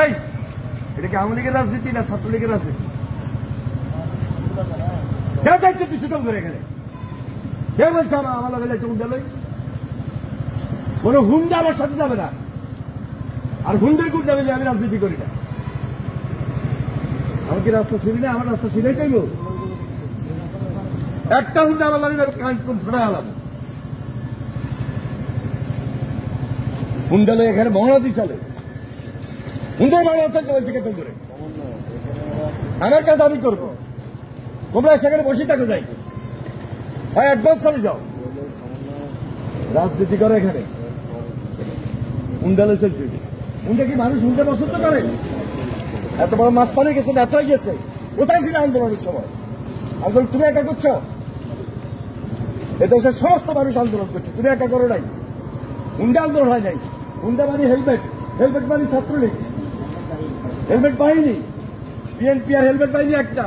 এই এটা কি আওয়ামী লীগের রাজনীতি না ছাত্রলীগের রাজনীতি? কেউ দায়িত্ব দিচ্ছে তো করে গেলে কেউ বলছে আমার লগে যাইতে হুন্ডা লই, কোন হুন্ডা আমার সাথে যাবে না। আর হুন্ডের গুড় যাবে যে আমি রাজনীতি করি না। আমার কি রাস্তা চিনি না? আমার রাস্তা চিনাই চাইব। একটা হুন্ডা আমার লাগে যাবে কান কোন ফোড়া হলাম হুন্ডা লই এখানে বাংলাদেশ চলে। হুন্ডার বাংলা চলতে বলছে কেতন করে আমার কাছে আমি করবো। তোমরা সেখানে বসে থাকো, যাই হয় অ্যাডভান্স চলে যাও, রাজনীতি করো এখানে। হুন্ডা লই চলছে। হুন্ডা কি মানুষ হুন্ডা পছন্দ করে? এত বড় মাঝখানে গেছে, এত হয়ে গেছে। কোথায় ছিল আন্দোলনের সময়? আন্দোলন তুমি একা করছো? এদেশের সমস্ত মানুষ আন্দোলন করছে, তুমি একা করো নাই। হুন্ডা আন্দোলন হয় নাই। হুন্ডা মানে হেলমেট, হেলমেট মানে ছাত্রলীগ, হেলমেট বাহিনী, বিএনপি আর হেলমেট বাহিনী একটা।